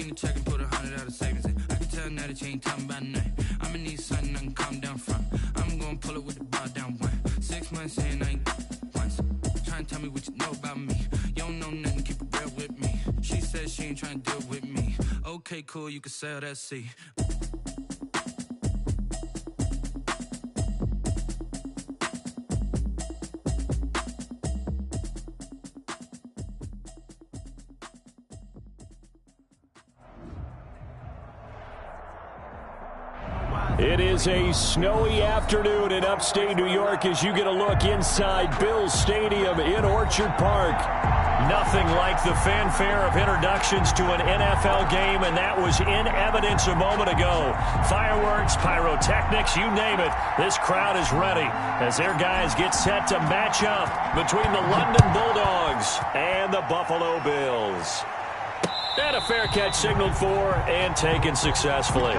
in the check and put 100 out of savings in. I can tell now that you ain't talking about nothing. I'ma need something I can calm down from. I'm gonna pull it with the bar down one. 6 months in, I ain't once. Trying to tell me what you know about me. You don't know nothing, keep it real with me. She said she ain't trying to deal with me. Okay, cool, you can sell that seat. It is a snowy afternoon in upstate New York as you get a look inside Bills Stadium in Orchard Park. Nothing like the fanfare of introductions to an NFL game, and that was in evidence a moment ago. Fireworks, pyrotechnics, you name it. This crowd is ready as their guys get set to match up between the London Bulldogs and the Buffalo Bills. And a fair catch signaled for and taken successfully.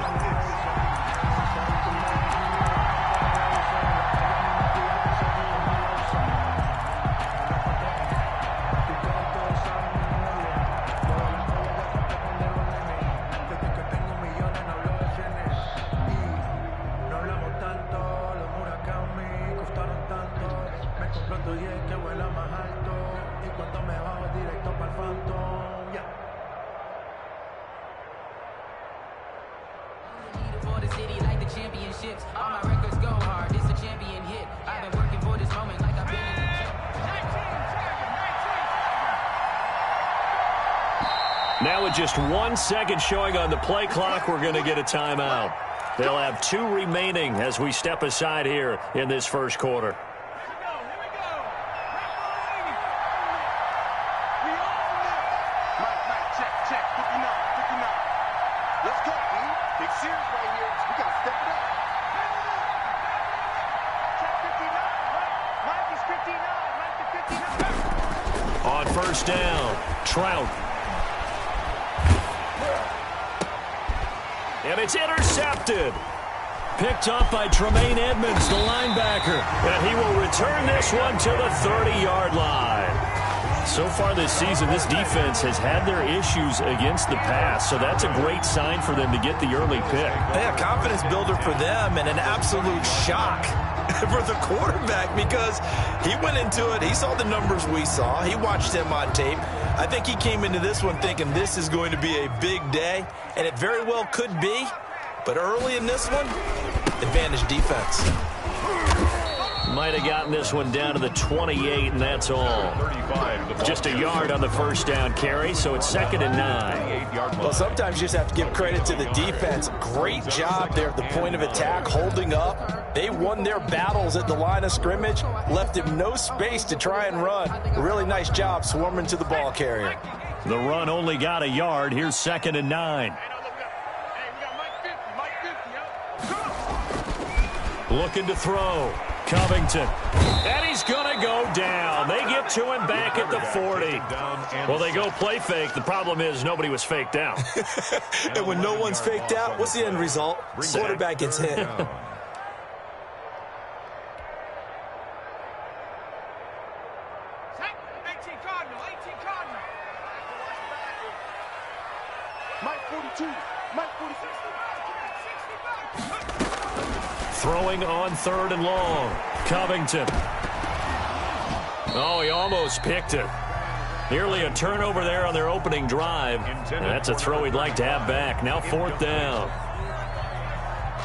Now with just 1 second showing on the play clock, we're going to get a timeout. They'll have 2 remaining as we step aside here in this first quarter. On first down, Trout. And it's intercepted. Picked up by Tremaine Edmonds, the linebacker. And he will return this one to the 30-yard line. So far this season, this defense has had their issues against the pass, so that's a great sign for them to get the early pick. Yeah, confidence builder for them and an absolute shock for the quarterback because he went into it. He saw the numbers we saw. He watched him on tape. I think he came into this one thinking this is going to be a big day, and it very well could be. But early in this one, advantage defense. Might have gotten this one down to the 28, and that's all. Just a yard on the first down carry, so it's 2nd and 9. Well, sometimes you just have to give credit to the defense. Great job there at the point of attack, holding up. They won their battles at the line of scrimmage, left him no space to try and run. A really nice job swarming to the ball carrier. The run only got a yard. Here's 2nd and 9. Looking to throw. Covington. And he's going to go down. They get to him back at the 40. Well, they go play fake. The problem is nobody was faked out. And when no one's faked out, what's the end result? Quarterback gets hit. Throwing on 3rd and long. Covington. Oh, he almost picked it. Nearly a turnover there on their opening drive. And that's a throw he'd like to have back. Now 4th down.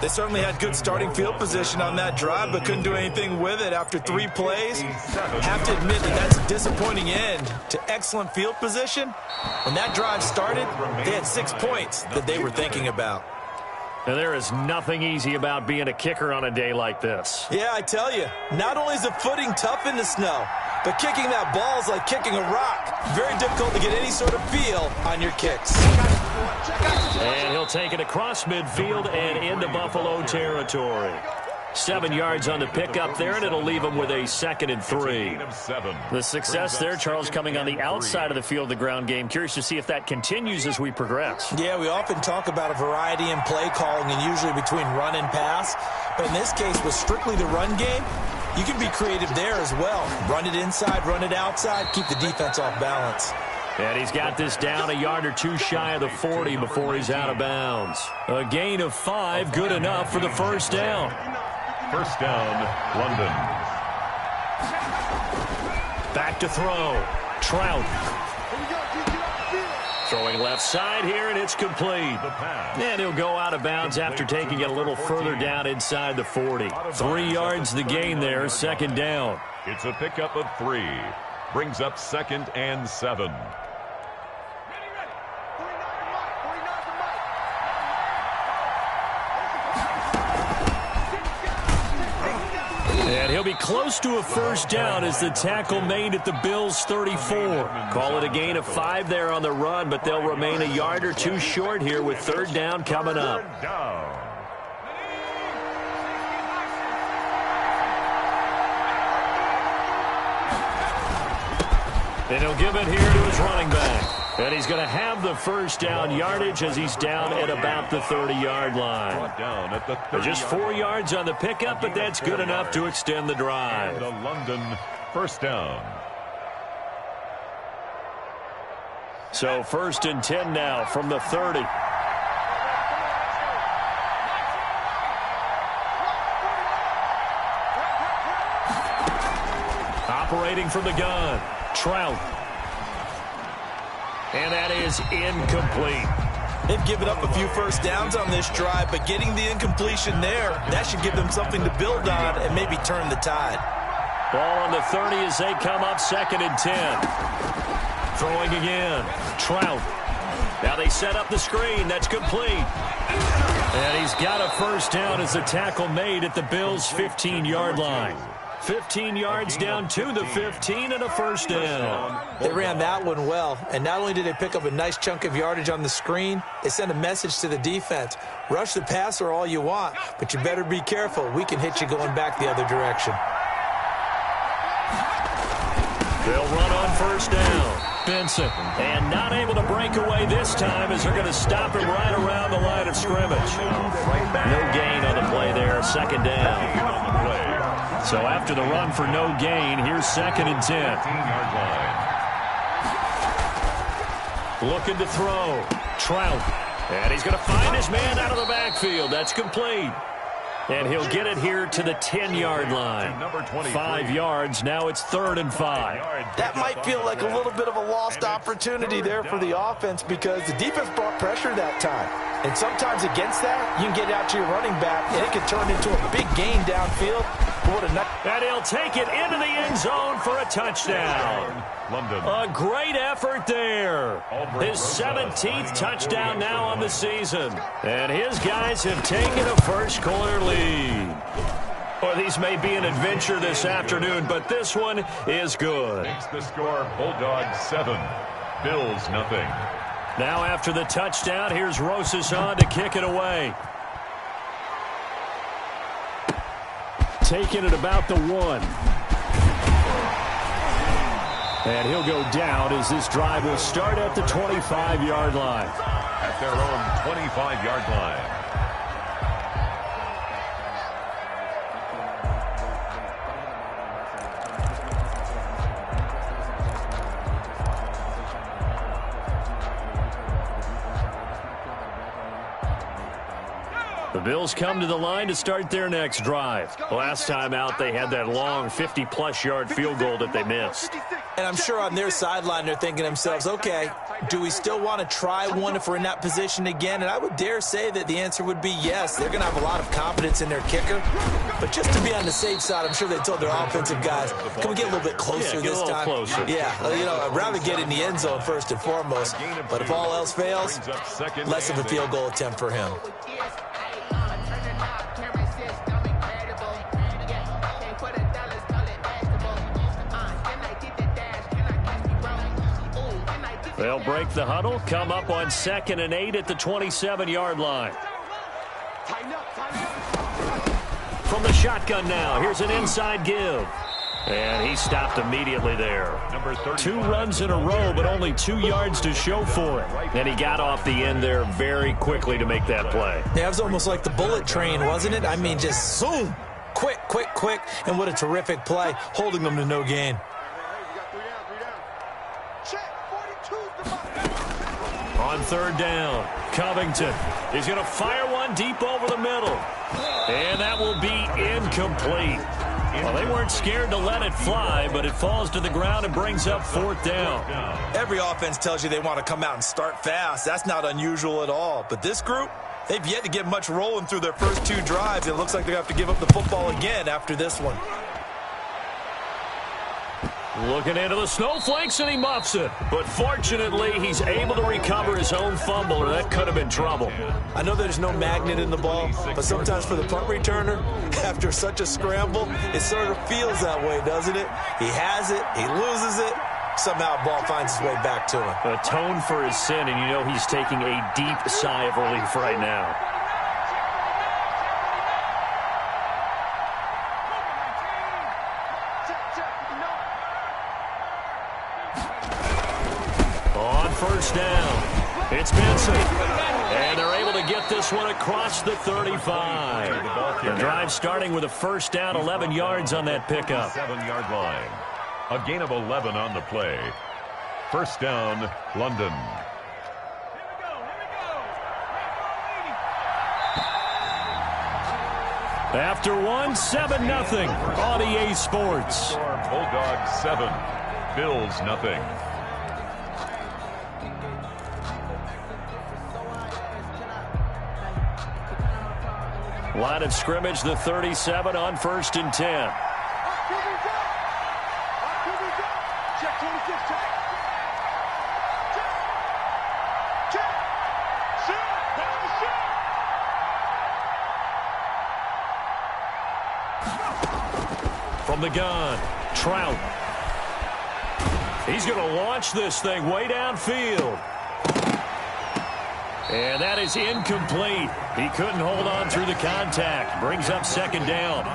They certainly had good starting field position on that drive, but couldn't do anything with it after 3 plays. Have to admit that that's a disappointing end to excellent field position. When that drive started, they had 6 points that they were thinking about. Now, there is nothing easy about being a kicker on a day like this. Yeah, I tell you, not only is the footing tough in the snow, but kicking that ball is like kicking a rock. Very difficult to get any sort of feel on your kicks. And he'll take it across midfield and into Buffalo territory. 7 yards on the pickup there, and it'll leave him with a 2nd and 3. The success there, Charles, coming on the outside of the field, the ground game. Curious to see if that continues as we progress. Yeah, we often talk about a variety in play calling and usually between run and pass. But in this case, with strictly the run game, you can be creative there as well. Run it inside, run it outside, keep the defense off balance. And he's got this down a yard or two shy of the 40 before he's out of bounds. A gain of 5, good enough for the first down. First down, London. Back to throw. Trout. Throwing left side here, and it's complete. And he'll go out of bounds after taking it a little further down inside the 40. 3 yards the gain there, second down. It's a pickup of 3. Brings up 2nd and 7. And he'll be close to a first down as the tackle made at the Bills' 34. Call it a gain of 5 there on the run, but they'll remain a yard or two short here with third down coming up. And he'll give it here to his running back. And he's going to have the first down yardage as he's down at about the 30-yard line. Just 4 yards on the pickup, but that's good enough to extend the drive. The London first down. So 1st and 10 now from the 30. Operating from the gun, Trout. And that is incomplete. They've given up a few first downs on this drive, but getting the incompletion there, that should give them something to build on and maybe turn the tide. Ball on the 30 as they come up 2nd and 10. Throwing again, Trout. Now they set up the screen. That's complete. And he's got a first down as the tackle made at the Bills' 15-yard line. 15 yards down to the 15 and a first down. They ran that one well, and not only did they pick up a nice chunk of yardage on the screen, they sent a message to the defense. Rush the passer all you want, but you better be careful. We can hit you going back the other direction. They'll run on first down. Benson, and not able to break away this time as they're going to stop him right around the line of scrimmage. No gain on the play there, second down. So after the run for no gain, here's 2nd and 10. Looking to throw. Trout. And he's going to find his man out of the backfield. That's complete. And he'll get it here to the 10-yard line. 5 yards. Now it's 3rd and 5. That might feel like a little bit of a lost opportunity there for the offense because the defense brought pressure that time. And sometimes against that, you can get out to your running back, and it can turn into a big gain downfield. And he'll take it into the end zone for a touchdown. A great effort there. His 17th touchdown now on the season. And his guys have taken a first-quarter lead. Well, these may be an adventure this afternoon, but this one is good. Makes the score Bulldogs 7, Bills nothing. Now after the touchdown, here's Rosas on to kick it away. Taking it about the 1. And he'll go down as this drive will start at the 25-yard line. At their own 25-yard line. The Bills come to the line to start their next drive. Last time out, they had that long 50-plus yard field goal that they missed. And I'm sure on their sideline, they're thinking to themselves, okay, do we still want to try one if we're in that position again? And I would dare say that the answer would be yes. They're going to have a lot of confidence in their kicker. But just to be on the safe side, I'm sure they told their offensive guys, can we get a little bit closer this time? Closer. Yeah, I'd rather get in the end zone first and foremost. But if all else fails, less of a field goal attempt for him. They'll break the huddle, come up on 2nd and 8 at the 27-yard line. From the shotgun now, here's an inside give. And he stopped immediately there. 2 runs in a row, but only 2 yards to show for it. And he got off the end there very quickly to make that play. Yeah, it was almost like the bullet train, wasn't it? I mean, just zoom. Quick, quick, quick. And what a terrific play, holding them to no gain. Check, 42. On third down, Covington is going to fire one deep over the middle. And that will be incomplete. Well, they weren't scared to let it fly, but it falls to the ground and brings up fourth down. Every offense tells you they want to come out and start fast. That's not unusual at all. But this group, they've yet to get much rolling through their first two drives. It looks like they have to give up the football again after this one. Looking into the snowflakes, and he muffs it. But fortunately, he's able to recover his own fumble, or that could have been trouble. I know there's no magnet in the ball, but sometimes for the punt returner, after such a scramble, it sort of feels that way, doesn't it? He has it, he loses it, somehow the ball finds its way back to him. Atone for his sin, and you know he's taking a deep sigh of relief right now. First down. It's Benson. And they're able to get this one across the 35. The drive starting with a first down, 11 yards on that pickup. 7-yard line. A gain of 11 on the play. First down, London. After one, 7-0 on EA Sports. Bulldogs 7, Bills nothing. Line of scrimmage, the 37 on 1st and 10. From the gun, Trout. He's going to launch this thing way downfield. And that is incomplete. He couldn't hold on through the contact. Brings up second down.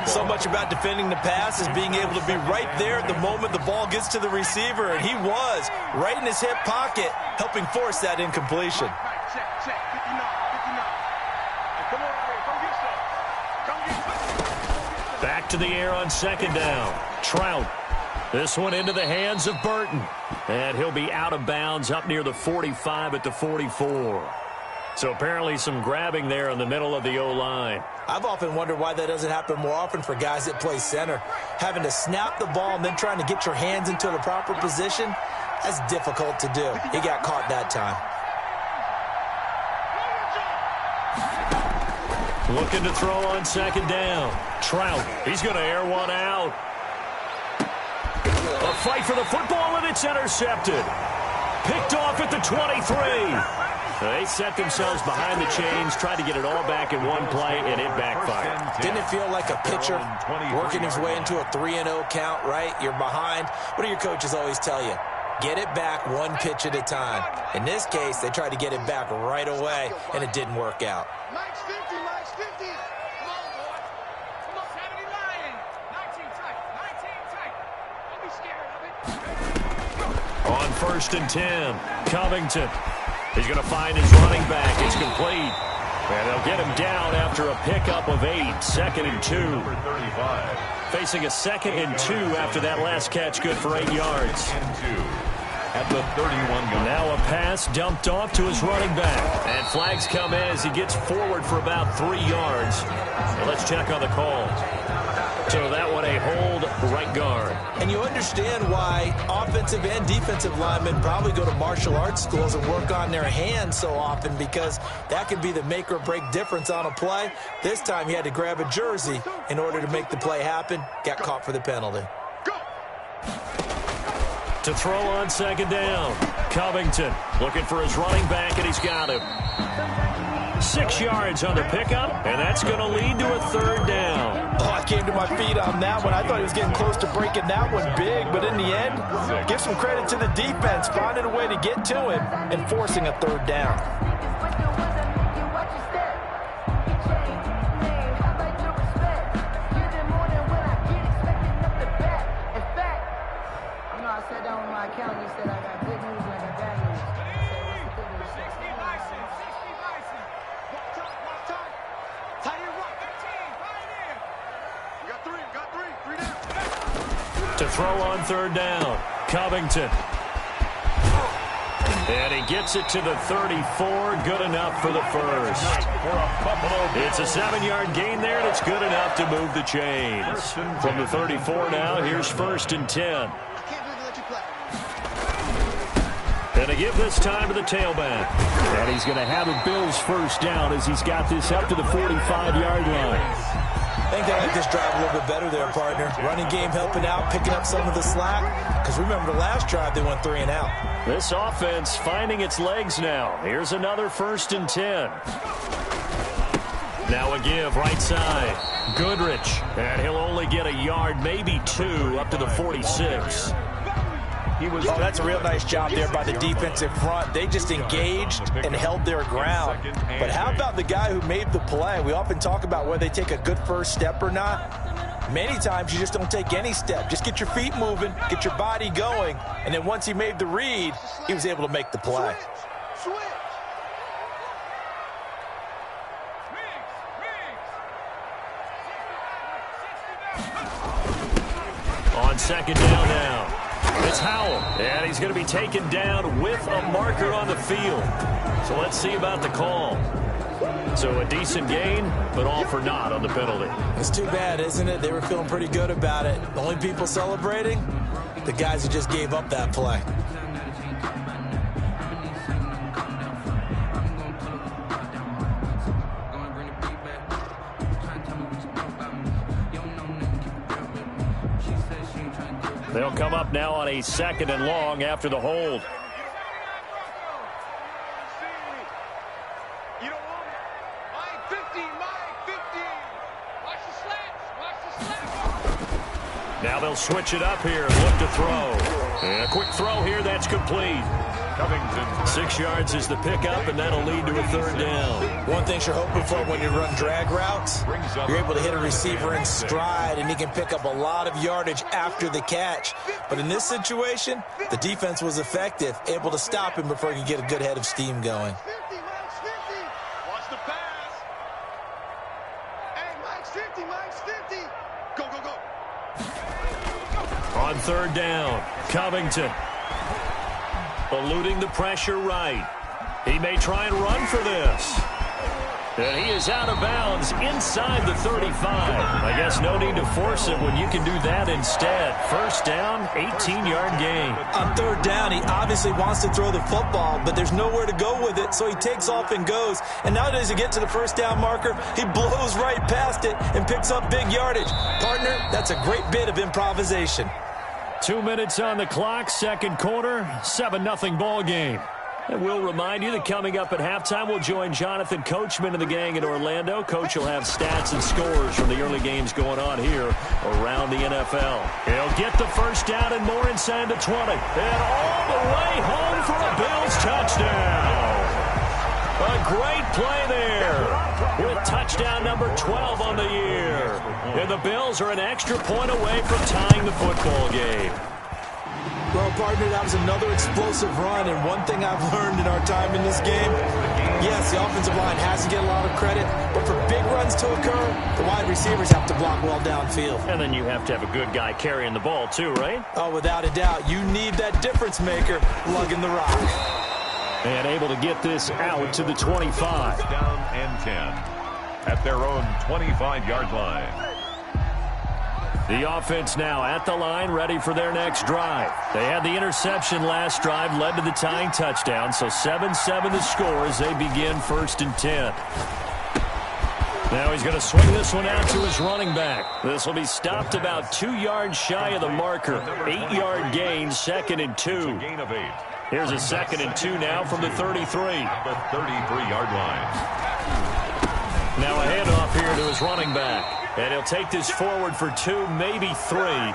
So much about defending the pass is being able to be right there at the moment the ball gets to the receiver. And he was right in his hip pocket, helping force that incompletion. Back to the air on second down. Trout. This one into the hands of Burton. And he'll be out of bounds up near the 45 at the 44. So apparently some grabbing there in the middle of the O-line. I've often wondered why that doesn't happen more often for guys that play center. Having to snap the ball and then trying to get your hands into the proper position, that's difficult to do. He got caught that time. Looking to throw on second down. Trout. He's going to air one out. A fight for the football, and it's intercepted. Picked off at the 23. They set themselves behind the chains, tried to get it all back in one play, and it backfired. Didn't it feel like a pitcher working his way into a 3-0 count, right? You're behind. What do your coaches always tell you? Get it back one pitch at a time. In this case, they tried to get it back right away, and it didn't work out. Mike's 50, Mike's 50. Come on, boy. Come on, Saturday Lion. 19 tight, 19 tight. Don't be scared of it. On 1st and 10, Covington. He's going to find his running back. It's complete. And they'll get him down after a pickup of 8. 2nd and 2. Facing a 2nd and 2 after that last catch, good for 8 yards. At the 31-yard. Now a pass dumped off to his running back. And flags come in as he gets forward for about 3 yards. Well, let's check on the call. So that one a hold right guard. And you understand why offensive and defensive linemen probably go to martial arts schools and work on their hands so often, because that could be the make or break difference on a play. This time he had to grab a jersey in order to make the play happen. Got caught for the penalty. To throw on second down, Covington looking for his running back, and he's got him. 6 yards on the pickup, and that's going to lead to a 3rd down. Oh, I came to my feet on that one. I thought he was getting close to breaking that one big, but in the end, give some credit to the defense, finding a way to get to him and forcing a 3rd down. To throw on 3rd down, Covington. And he gets it to the 34. Good enough for the first. It's a 7-yard gain there, and it's good enough to move the chains. From the 34 now, here's 1st and 10. And they give this time to the tailback. And he's going to have the Bills first down as he's got this up to the 45-yard line. I think they like this drive a little bit better there, partner. Running game helping out, picking up some of the slack. Because remember the last drive, they went 3 and out. This offense finding its legs now. Here's another 1st and 10. Now a give right side. Goodrich. And he'll only get a yard, maybe 2, up to the 46. Oh, that's a real nice job there by the defensive front. They just engaged and held their ground. But how about the guy who made the play? We often talk about whether they take a good first step or not. Many times you just don't take any step. Just get your feet moving, get your body going, and then once he made the read, he was able to make the play. On 2nd down now. It's Howell, and he's going to be taken down with a marker on the field. So let's see about the call. So a decent gain, but all for naught on the penalty. It's too bad, isn't it? They were feeling pretty good about it. The only people celebrating, the guys who just gave up that play. They'll come up now on a 2nd and long after the hold. Now they'll switch it up here and look to throw. And a quick throw here, that's complete. 6 yards is the pickup, and that'll lead to a 3rd down. One thing you're hoping for when you run drag routes, you're able to hit a receiver in stride, and he can pick up a lot of yardage after the catch. But in this situation, the defense was effective, able to stop him before he could get a good head of steam going. Watch the pass. Hey, Mike's 50, Mike's 50. Go, go, go. On 3rd down, Covington. Eluding the pressure right. He may try and run for this. And he is out of bounds inside the 35. I guess no need to force it when you can do that instead. 1st down, 18-yard gain. On 3rd down, he obviously wants to throw the football, but there's nowhere to go with it, so he takes off and goes. And now as he gets to the 1st down marker, he blows right past it and picks up big yardage. Partner, that's a great bit of improvisation. 2 minutes on the clock, 2nd quarter, 7-0 ball game. And we'll remind you that coming up at halftime, we'll join Jonathan Coachman and the gang in Orlando. Coach will have stats and scores from the early games going on here around the NFL. He'll get the 1st down and more inside the 20. And all the way home for a Bills touchdown. A great play there with touchdown number 12 on the year. And the Bills are an extra point away from tying the football game. Well, partner, that was another explosive run, and one thing I've learned in our time in this game, yes, the offensive line has to get a lot of credit, but for big runs to occur, the wide receivers have to block well downfield. And then you have to have a good guy carrying the ball too, right? Oh, without a doubt. You need that difference maker lugging the rock. And able to get this out to the 25. Down and 10 at their own 25-yard line. The offense now at the line, ready for their next drive. They had the interception last drive, led to the tying touchdown, so 7-7 the score as they begin 1st and 10. Now he's going to swing this one out to his running back. This will be stopped about 2 yards shy of the marker. 8-yard gain, 2nd and 2. Gain of 8. Here's a 2nd and 2 now from the 33. The 33-yard line. Now a handoff here to his running back. And he'll take this forward for 2, maybe 3.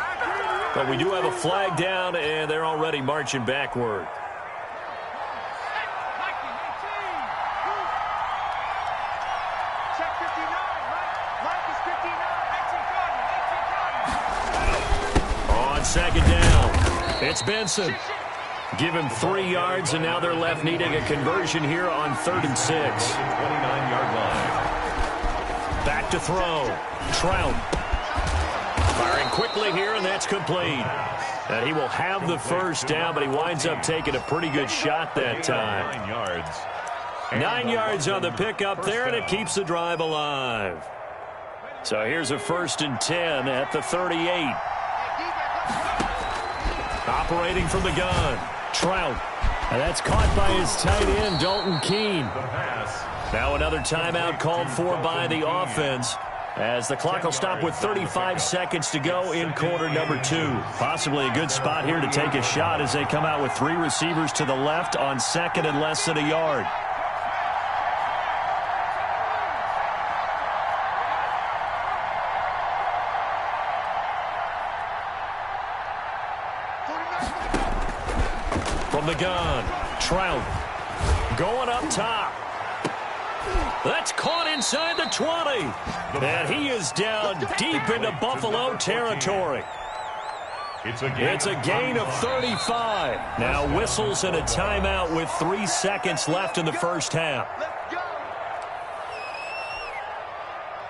But we do have a flag down, and they're already marching backward. Check 59. Mike is 59. 18 On 2nd down, it's Benson. Give him 3 yards, and now they're left needing a conversion here on 3rd and 6. 29-yard line. Back to throw. Trout. Firing quickly here, and that's complete. And he will have the first down, but he winds up taking a pretty good shot that time. 9 yards. 9 yards on the pickup there, and it keeps the drive alive. So here's a 1st and 10 at the 38. Operating from the gun, Trout. And that's caught by his tight end, Dalton Keene. Now another timeout called for by the offense, as the clock will stop with 35 seconds to go in quarter number 2. Possibly a good spot here to take a shot as they come out with 3 receivers to the left on 2nd and less than a yard. From the gun, Trout going up top. That's caught inside the 20. And he is down deep into Buffalo territory. It's a gain of 35. Now whistles and a timeout with 3 seconds left in the first half.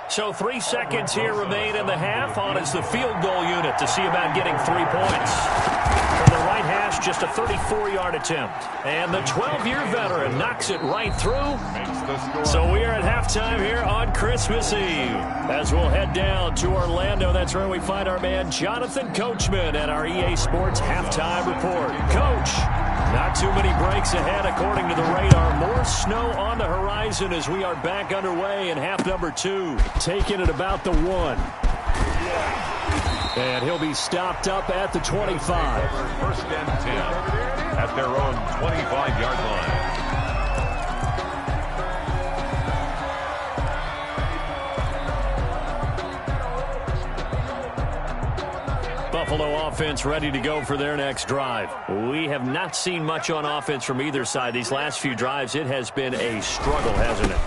So 3 seconds here remain in the half. On is the field goal unit to see about getting 3 points. From the right hash, just a 34-yard attempt. And the 12-year veteran knocks it right through. So we are at halftime here on Christmas Eve. As we'll head down to Orlando, that's where we find our man Jonathan Coachman at our EA Sports Halftime Report. Coach, not too many breaks ahead according to the radar. More snow on the horizon as we are back underway in half number 2. Taking it about the 1. And he'll be stopped up at the 25. 1st and 10 at their own 25-yard line. Buffalo offense ready to go for their next drive. We have not seen much on offense from either side. These last few drives, it has been a struggle, hasn't it?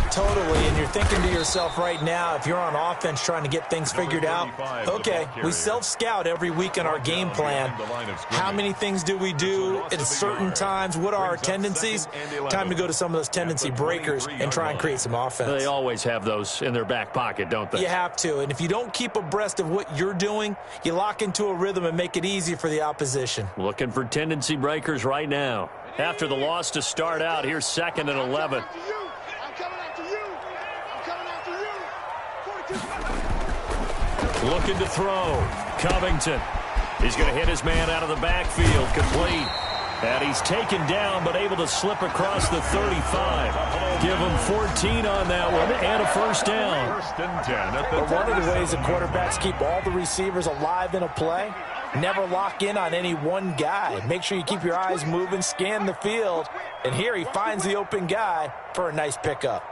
Totally, and you're thinking to yourself right now, if you're on offense trying to get things figured out, okay, we self-scout every week in our game plan. How many things do we do at certain times? What are our tendencies? Time to go to some of those tendency breakers and try and create some offense. They always have those in their back pocket, don't they? You have to, and if you don't keep abreast of what you're doing, you lock into a rhythm and make it easy for the opposition. Looking for tendency breakers right now. After the loss to start out, here's 2nd and 11. Looking to throw. Covington. He's going to hit his man out of the backfield. Complete. And he's taken down, but able to slip across the 35. Give him 14 on that one and a 1st down. 1st and 10 at the One of the ways that quarterbacks keep all the receivers alive in a play, never lock in on any one guy. Make sure you keep your eyes moving, scan the field. And here he finds the open guy for a nice pickup.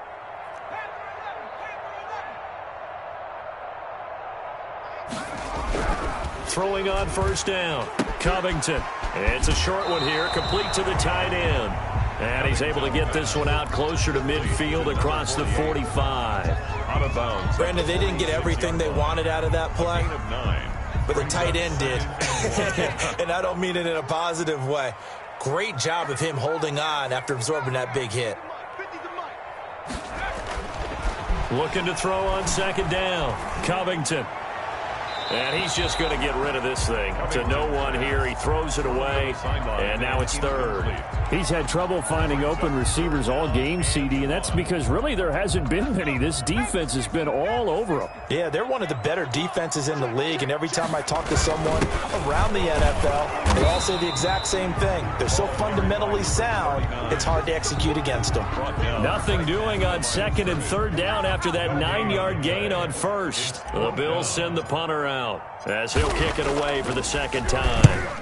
Throwing on 1st down. Covington. It's a short one here, complete to the tight end. And he's able to get this one out closer to midfield across the 45. Out of bounds. Brandon, they didn't get everything they wanted out of that play, but the tight end did. And I don't mean it in a positive way. Great job of him holding on after absorbing that big hit. Looking to throw on 2nd down. Covington. And he's just going to get rid of this thing. To no one here. He throws it away, and now it's 3rd. He's had trouble finding open receivers all game, CD, and that's because really there hasn't been many. This defense has been all over them. Yeah, they're one of the better defenses in the league, and every time I talk to someone around the NFL, they all say the exact same thing. They're so fundamentally sound, it's hard to execute against them. Nothing doing on 2nd and 3rd down after that 9-yard gain on 1st. The Bills send the punter out as he'll kick it away for the 2nd time.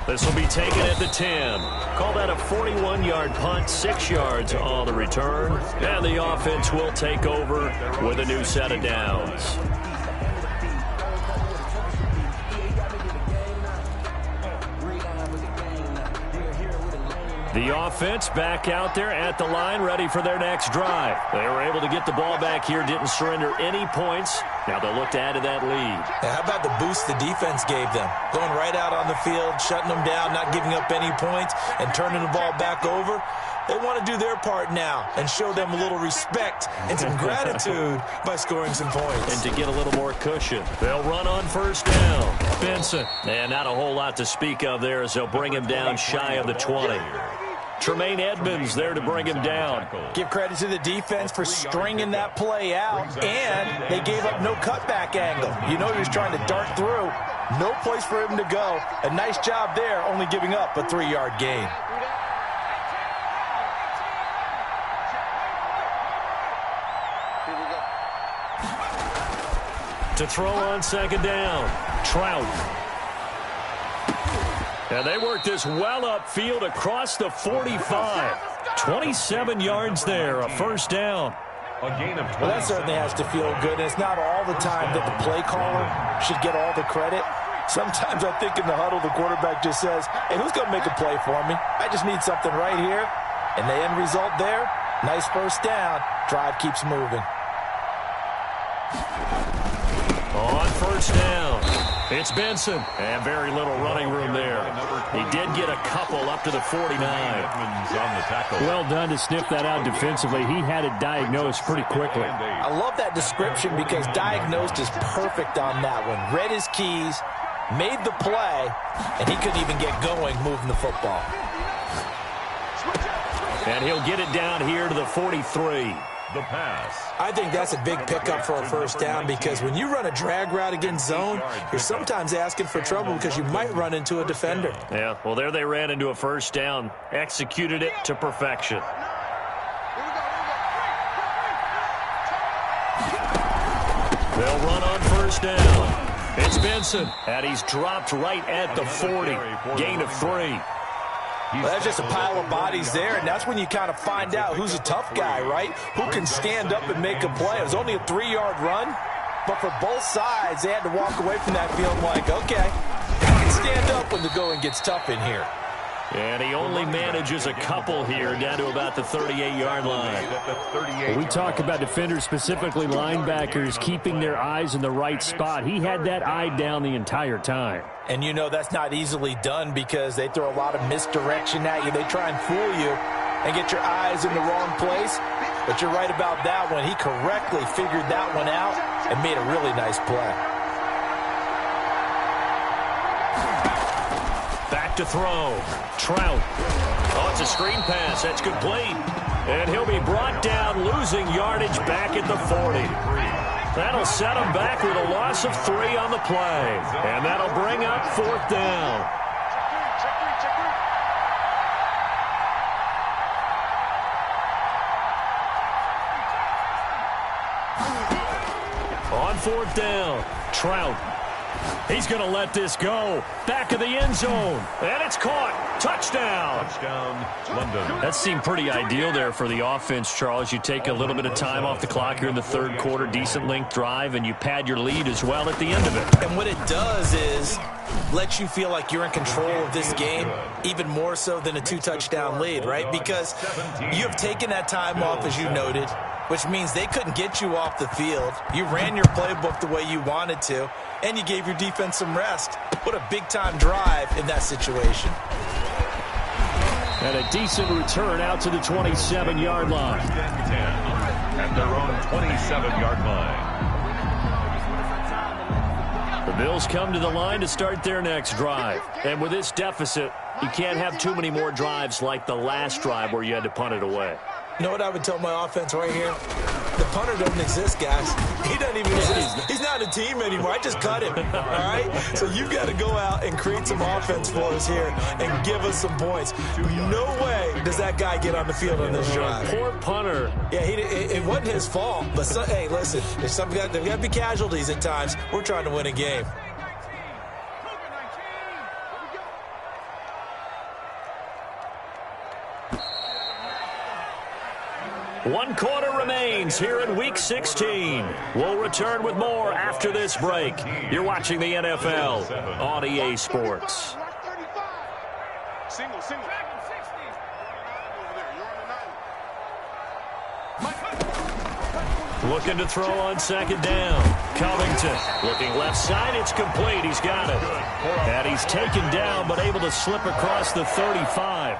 This will be taken at the 10. Call that a 41-yard punt, 6 yards on the return. And the offense will take over with a new set of downs. The offense back out there at the line, ready for their next drive. They were able to get the ball back here, didn't surrender any points. Now they'll look to add to that lead. Now, how about the boost the defense gave them? Going right out on the field, shutting them down, not giving up any points, and turning the ball back over. They want to do their part now and show them a little respect and some gratitude by scoring some points. And to get a little more cushion, they'll run on first down. Benson. And not a whole lot to speak of there as they'll bring him down shy of the 20. Tremaine Edmonds there to bring him down. Give credit to the defense for stringing that play out, and they gave up no cutback angle. You know he was trying to dart through. No place for him to go. A nice job there, only giving up a 3-yard gain. To throw on second down, Trout. And they work this well upfield across the 45. 27 yards there, a first down. A gain of 20. Well, that certainly has to feel good. And it's not all the time that the play caller should get all the credit. Sometimes I think in the huddle, the quarterback just says, hey, who's going to make a play for me? I just need something right here. And the end result there, nice first down. Drive keeps moving. On first down, it's Benson. And very little running room there. He did get a couple up to the 49. Well done to sniff that out defensively. He had it diagnosed pretty quickly. I love that description because diagnosed is perfect on that one. Read his keys, made the play, and he couldn't even get going moving the football. And he'll get it down here to the 43. The pass. I think that's a big pickup for a first down because when you run a drag route against zone, you're sometimes asking for trouble because you might run into a defender. Yeah, well, there they ran into a first down. Executed it to perfection. They'll run on first down. It's Benson, and he's dropped right at the 40. Gain of 3. Well, that's just a pile of bodies there, and that's when you kind of find out who's a tough guy, right? Who can stand up and make a play. It was only a 3-yard run, but for both sides, they had to walk away from that feeling like, okay, I can stand up when the going gets tough in here. And he only manages a couple here down to about the 38-yard line. We talk about defenders, specifically linebackers, keeping their eyes in the right spot. He had that eye down the entire time. And you know that's not easily done because they throw a lot of misdirection at you. They try and fool you and get your eyes in the wrong place. But you're right about that one. He correctly figured that one out and made a really nice play. Back to throw. Trout. Oh, it's a screen pass. That's complete. And he'll be brought down, losing yardage back at the 40. That'll set him back with a loss of 3 on the play. And that'll bring up fourth down. On fourth down, Trout. He's going to let this go. Back of the end zone. And it's caught. Touchdown. Touchdown, London. That seemed pretty ideal there for the offense, Charles. You take a little bit of time off the clock here in the third quarter, decent length drive, and you pad your lead as well at the end of it. And what it does is let you feel like you're in control of this game, even more so than a 2-touchdown lead, right? Because you have taken that time off, as you noted, which means they couldn't get you off the field. You ran your playbook the way you wanted to, and you gave your defense some rest. What a big-time drive in that situation. And a decent return out to the 27-yard line. At their own 27-yard line. The Bills come to the line to start their next drive. And with this deficit, you can't have too many more drives like the last drive where you had to punt it away. You know what I would tell my offense right here? The punter doesn't exist, guys. He doesn't even exist. He's not a team anymore. I just cut him, all right? So you've got to go out and create some offense for us here and give us some points. No way does that guy get on the field on this drive. Poor punter. Yeah, it wasn't his fault. But, hey, listen, there's got to be casualties at times. We're trying to win a game. One quarter remains here in Week 16. We'll return with more after this break. You're watching the NFL on EA Sports. Single. Looking to throw on second down. Covington looking left side. It's complete. He's got it. And he's taken down but able to slip across the 35.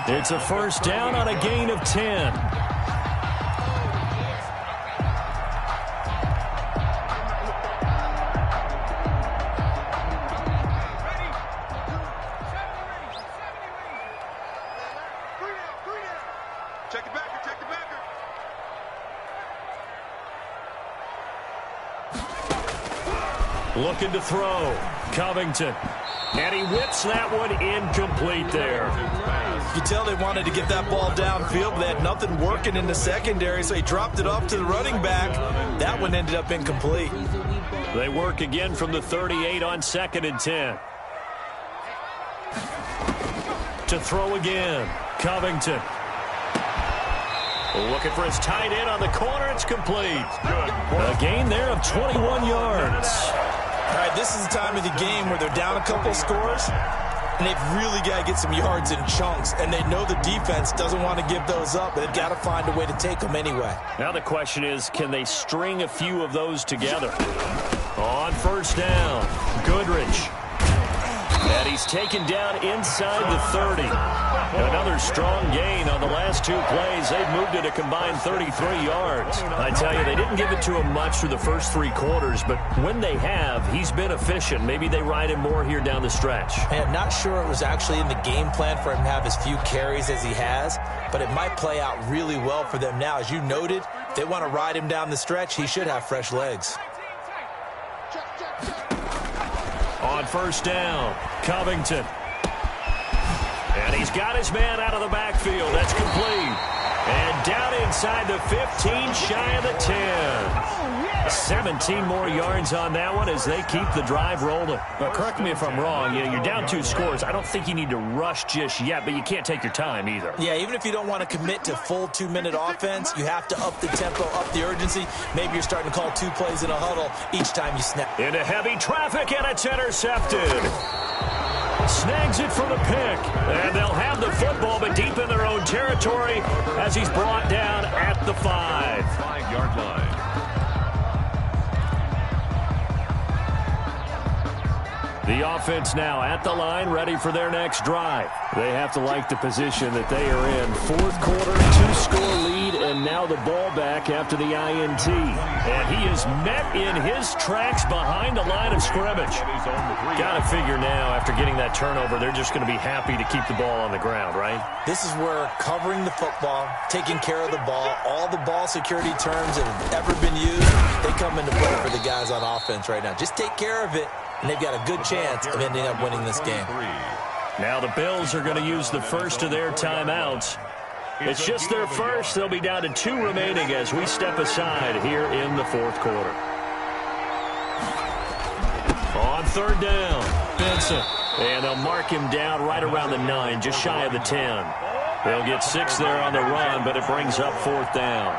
It's a first down on a gain of 10. Looking to throw. Covington. And he whips that one incomplete there. You tell they wanted to get that ball downfield, but they had nothing working in the secondary, so he dropped it off to the running back. That one ended up incomplete. They work again from the 38 on 2nd and 10. To throw again. Covington. Looking for his tight end on the corner. It's complete. A gain there of 21 yards. All right, this is the time of the game where they're down a couple of scores, and they've really got to get some yards in chunks, and they know the defense doesn't want to give those up, but they've got to find a way to take them anyway. Now the question is, can they string a few of those together? On first down, Goodrich. And he's taken down inside the 30. Another strong gain on the last two plays. They've moved it a combined 33 yards. I tell you, they didn't give it to him much through the first 3 quarters, but when they have, he's been efficient. Maybe they ride him more here down the stretch. I'm not sure it was actually in the game plan for him to have as few carries as he has, but it might play out really well for them now. As you noted, if they want to ride him down the stretch, he should have fresh legs. On first down, Covington. And he's got his man out of the backfield. That's complete. And down inside the 15, shy of the 10. 17 more yards on that one as they keep the drive rolling. Now, correct me if I'm wrong. You're down 2 scores. I don't think you need to rush just yet, but you can't take your time either. Yeah, even if you don't want to commit to full 2-minute offense, you have to up the tempo, up the urgency. Maybe you're starting to call 2 plays in a huddle each time you snap. Into heavy traffic, and it's intercepted. Snags it for the pick. And they'll have the football, but deep in their own territory as he's brought down at the 5-yard line. The offense now at the line, ready for their next drive. They have to like the position that they are in. 4th quarter, 2-score lead, and now the ball back after the INT. And he is met in his tracks behind the line of scrimmage. Got to figure now, after getting that turnover, they're just going to be happy to keep the ball on the ground, right? This is where covering the football, taking care of the ball, all the ball security terms that have ever been used, they come into play for the guys on offense right now. Just take care of it, and they've got a good chance of ending up winning this game. Now the Bills are going to use the first of their timeouts. It's just their first. They'll be down to 2 remaining as we step aside here in the 4th quarter. On 3rd down, Benson. And they'll mark him down right around the 9, just shy of the 10. They'll get 6 there on the run, but it brings up 4th down.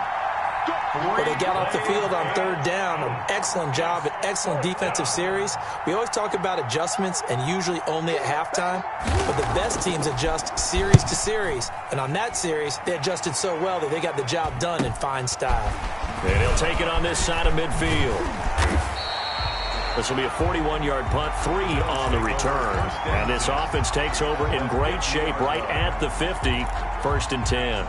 Well, they got off the field on 3rd down. An excellent job, an excellent defensive series. We always talk about adjustments and usually only at halftime, but the best teams adjust series to series. And on that series, they adjusted so well that they got the job done in fine style. And he'll take it on this side of midfield. This will be a 41-yard punt, 3 on the return. And this offense takes over in great shape right at the 50, 1st and 10.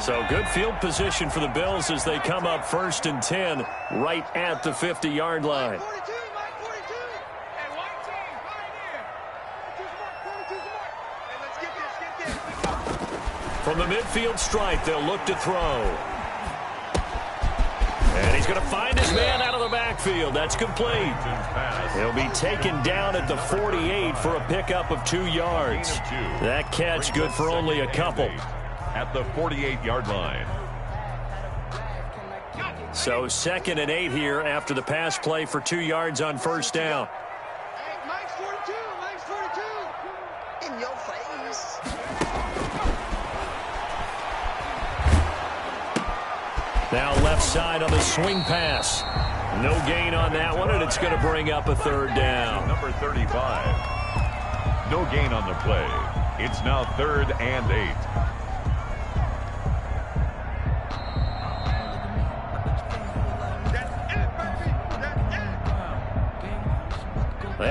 So good field position for the Bills as they come up 1st and 10 right at the 50-yard line. From the midfield stripe, they'll look to throw. And he's going to find his man out of the backfield. That's complete. He'll be taken down at the 48 for a pickup of 2 yards. That catch good for only a couple. At the 48-yard line. So 2nd and 8 here after the pass play for 2 yards on 1st down. Hey, Mike's 42. Mike's 42. In your face. Now left side on the swing pass. No gain on that one, and it's going to bring up a 3rd down. Number 35. No gain on the play. It's now 3rd and 8.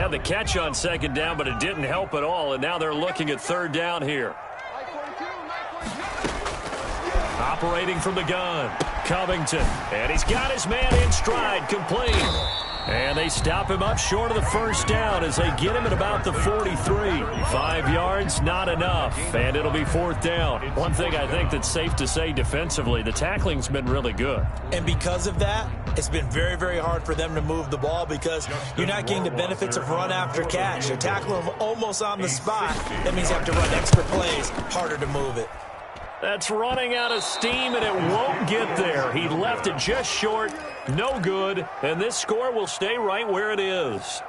had the catch on second down, but it didn't help at all, and now they're looking at third down here. Operating from the gun, Covington, and he's got his man in stride, complete. And they stop him up short of the first down as they get him at about the 43. 5 yards, not enough, and it'll be fourth down. One thing I think that's safe to say defensively, the tackling's been really good. And because of that, it's been very, very hard for them to move the ball because you're not getting the benefits of run after catch. You're tackling them almost on the spot. That means you have to run extra plays, harder to move it. That's running out of steam, and it won't get there. He left it just short, no good, and this score will stay right where it is.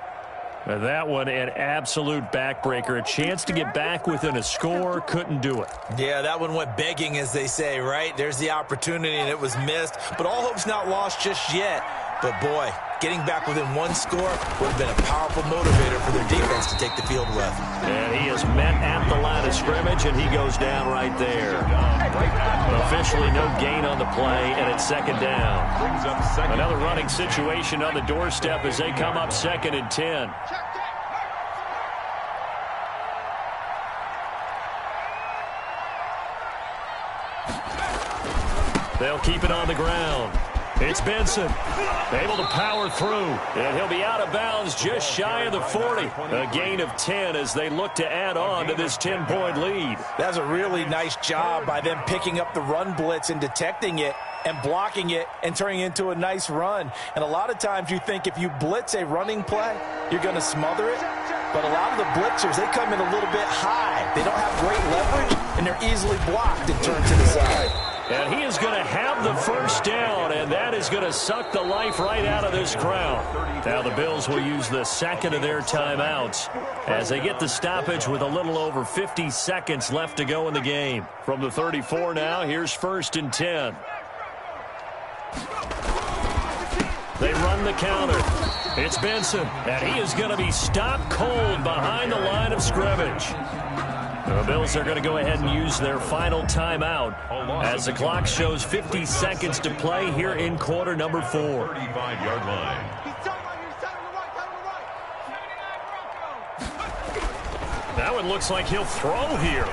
And that one, an absolute backbreaker. A chance to get back within a score, couldn't do it. Yeah, that one went begging, as they say, right? There's the opportunity, and it was missed. But all hope's not lost just yet. But, boy, getting back within one score would have been a powerful motivator for their defense to take the field with. And he is met at the line of scrimmage, and he goes down right there. Officially no gain on the play, and it's second down. Another running situation on the doorstep as they come up 2nd and 10. They'll keep it on the ground. It's Benson, able to power through, and he'll be out of bounds just shy of the 40. A gain of 10 as they look to add on to this 10-point lead. That's a really nice job by them picking up the run blitz and detecting it and blocking it and turning it into a nice run. And a lot of times you think if you blitz a running play, you're going to smother it. But a lot of the blitzers, they come in a little bit high. They don't have great leverage, and they're easily blocked and turned to the side. And he is going to have the first down, and that is going to suck the life right out of this crowd. Now the Bills will use the second of their timeouts as they get the stoppage with a little over 50 seconds left to go in the game. From the 34 now, here's 1st and 10. They run the counter. It's Benson, and he is going to be stopped cold behind the line of scrimmage. The Bills are going to go ahead and use their final timeout as the clock shows 50 seconds to play here in quarter number 4. 35-yard line. That one looks like he'll throw here.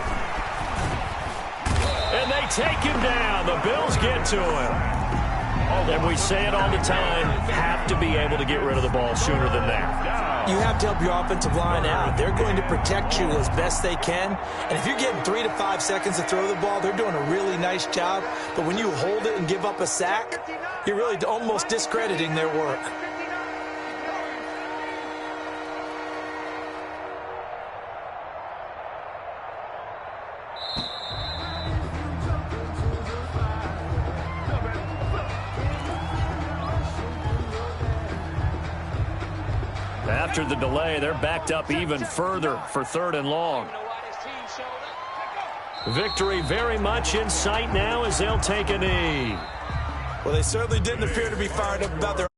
And they take him down. The Bills get to him. And we say it all the time, have to be able to get rid of the ball sooner than that. You have to help your offensive line out. They're going to protect you as best they can. And if you're getting 3 to 5 seconds to throw the ball, they're doing a really nice job. But when you hold it and give up a sack, you're really almost discrediting their work. After the delay, they're backed up even further for 3rd and long. Victory very much in sight now as they'll take a knee. Well, they certainly didn't appear to be fired up about their